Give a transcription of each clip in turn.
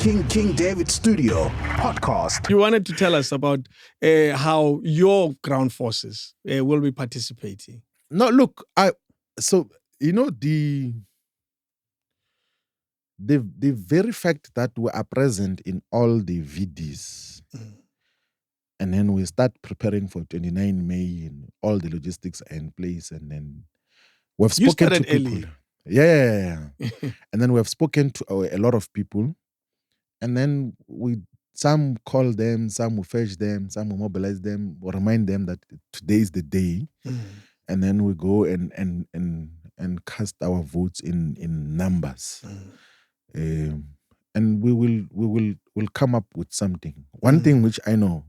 King David Studio podcast. You wanted to tell us about how your ground forces will be participating. No, look, the very fact that we are present in all the VDs, and then we start preparing for 29 May and all the logistics are in place, and then we've spoken to people. Early. Yeah. And then we have spoken to a lot of people, and then some call them, some will fetch them, some will mobilize them, or remind them that today is the day, and then we go and cast our votes in numbers, and we will come up with something. One thing which I know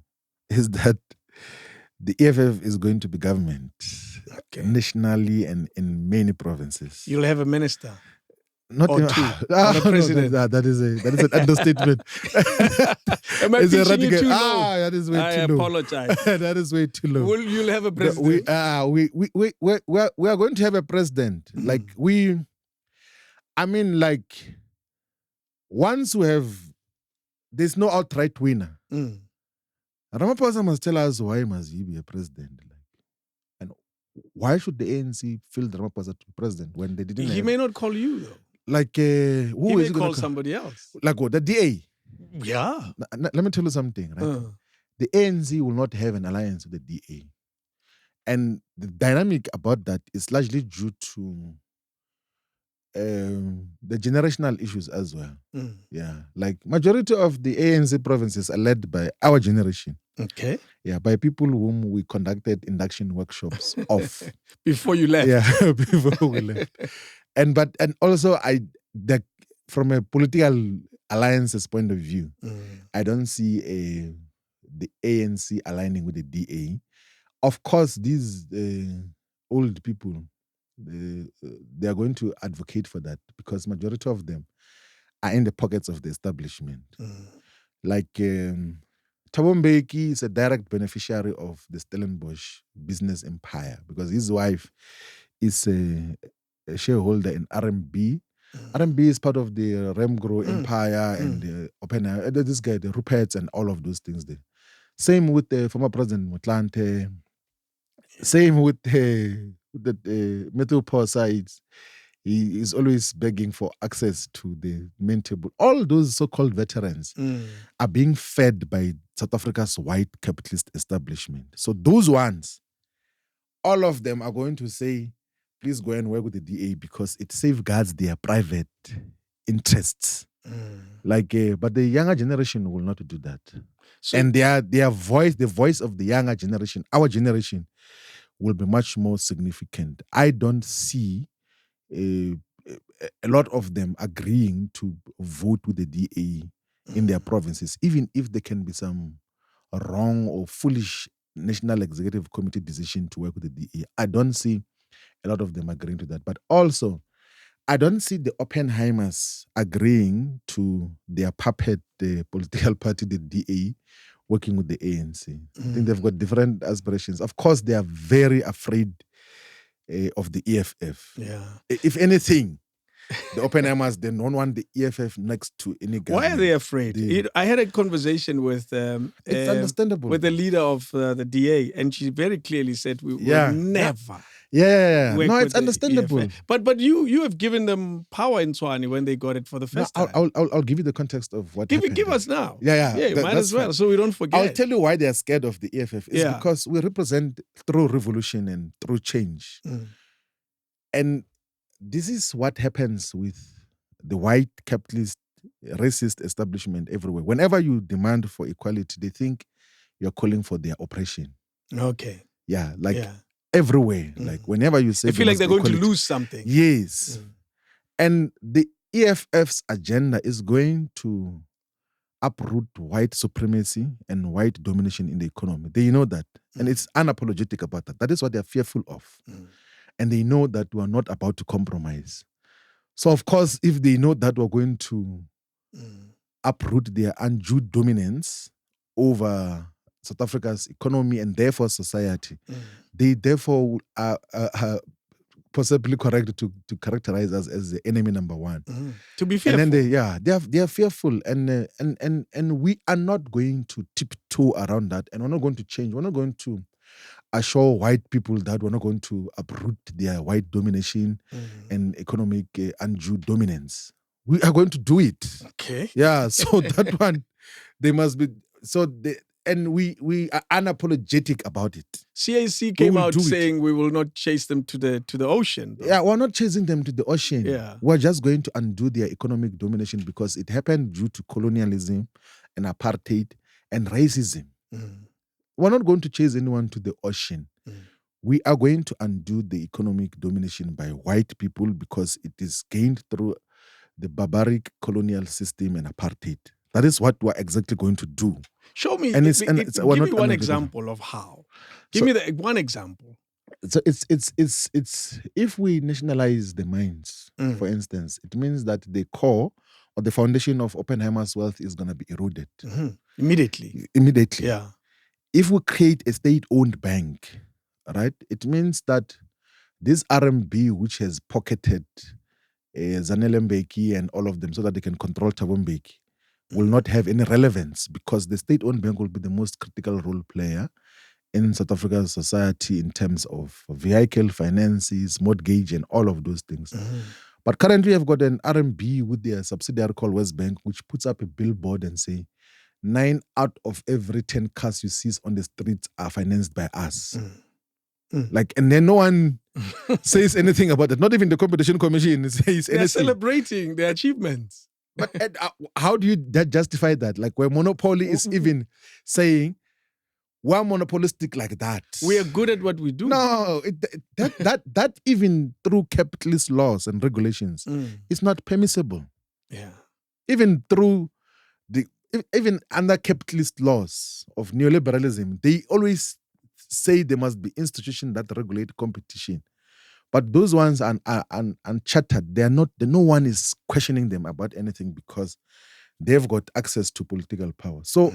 is that the EFF is going to be government nationally and in many provinces. You'll have a minister. Not or two. The president. No, that is an understatement. Am I It's a pitching you too low? that is way I too low. apologize. That is way too low. You'll have a president. We are going to have a president. Once we have, there's no outright winner. Ramaphosa must tell us why must he be a president. And why should the ANC feel Ramaphosa to be president when they didn't? He may not call you though. Who he is may he call somebody else. Like what? The DA. Yeah. Let me tell you something, right? The ANC will not have an alliance with the DA. And the dynamic about that is largely due to the generational issues as well. Yeah. Like majority of the ANC provinces are led by our generation. Okay. Yeah, by people whom we conducted induction workshops of. Before you left. Yeah, before we left. And also from a political alliances point of view, I don't see the ANC aligning with the DA. Of course, these old people, they are going to advocate for that because majority of them are in the pockets of the establishment. Like Thabo Mbeki is a direct beneficiary of the Stellenbosch business empire because his wife is a shareholder in RMB. RMB is part of the Remgro empire and the Open. This guy, the Ruperts and all of those things there. Same with the former president Motlanthe. Same with the Metal Power sides. He is always begging for access to the main table. All those so-called veterans are being fed by South Africa's white capitalist establishment. So those ones, all of them are going to say, please go and work with the DA because it safeguards their private interests. But the younger generation will not do that. So, and their voice, the voice of the younger generation, our generation, will be much more significant. I don't see a lot of them agreeing to vote with the DA in their provinces, even if there can be some wrong or foolish National Executive Committee decision to work with the DA. I don't see a lot of them agreeing to that. But also, I don't see the Oppenheimers agreeing to their puppet, the political party, the DA, working with the ANC. I think they've got different aspirations. Of course, they are very afraid of the EFF. Yeah. If anything, the Oppenheimers, they don't want the EFF next to any government. Why are they afraid? I had a conversation with it's understandable. with the leader of the DA, and she very clearly said we will never. Yeah. work No, with it's the understandable. EFF. But you have given them power in Tshwane when they got it for the first time. I'll give you the context of what happened. Give us now. Yeah. Might as well, so we don't forget. I'll tell you why they're scared of the EFF. It's because we represent through revolution and through change. And this is what happens with the white capitalist racist establishment everywhere. Whenever you demand for equality, they think you're calling for their oppression. Okay. Yeah, everywhere. Like whenever you say they feel like they're going to equality, lose something. Yes. And the EFF's agenda is going to uproot white supremacy and white domination in the economy. They know that. And it's unapologetic about that. That is what they're fearful of. And they know that we are not about to compromise. So, of course, if they know that we're going to uproot their undue dominance over South Africa's economy and therefore society, they therefore are possibly correct to characterize us as the enemy number one. To be fearful. And then they are fearful, and we are not going to tiptoe around that, and we're not going to change. We're not going to assure white people that we're not going to uproot their white domination and economic undue dominance. We are going to do it. Okay. Yeah. So that one, they must be. So they. And we are unapologetic about it. CAC came out saying we will not chase them to the ocean. Though. Yeah, we're not chasing them to the ocean. Yeah. We're just going to undo their economic domination because it happened due to colonialism and apartheid and racism. We're not going to chase anyone to the ocean. We are going to undo the economic domination by white people because it is gained through the barbaric colonial system and apartheid. That is what we're exactly going to do. Show me. And give me one example of how. Give me one example. So it's if we nationalize the mines, for instance, it means that the core or the foundation of Oppenheimer's wealth is going to be eroded immediately. Yeah. If we create a state-owned bank, right, it means that this RMB, which has pocketed Zanele Mbeki and all of them, so that they can control Thabo Mbeki, will not have any relevance because the state-owned bank will be the most critical role player in South Africa's society in terms of vehicle finances, mortgage, and all of those things. But currently, I've got an RMB with their subsidiary called West Bank, which puts up a billboard and say, 9 out of every 10 cars you see on the streets are financed by us. Like, and then no one says anything about it. Not even the Competition Commission says anything. They're celebrating their achievements. But how do you justify that? Like where monopoly is even saying, we're monopolistic like that. We are good at what we do. No, that even through capitalist laws and regulations is not permissible. Yeah. Even through even under capitalist laws of neoliberalism, they always say there must be institutions that regulate competition. But those ones are uncharted. No one is questioning them about anything because they've got access to political power. So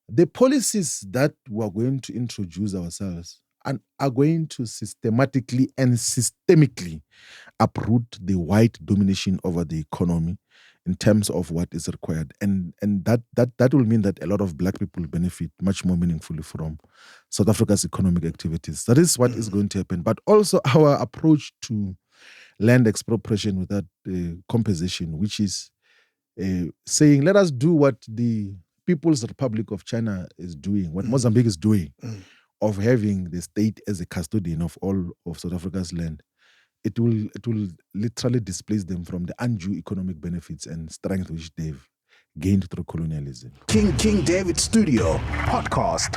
the policies that we're going to introduce ourselves are going to systematically and systemically uproot the white domination over the economy in terms of what is required. And that will mean that a lot of black people benefit much more meaningfully from South Africa's economic activities. That is what is going to happen. But also our approach to land expropriation without compensation, which is saying, let us do what the People's Republic of China is doing, what Mozambique is doing, of having the state as a custodian of all of South Africa's land. It will literally displace them from the undue economic benefits and strength which they've gained through colonialism. King David Studio Podcast.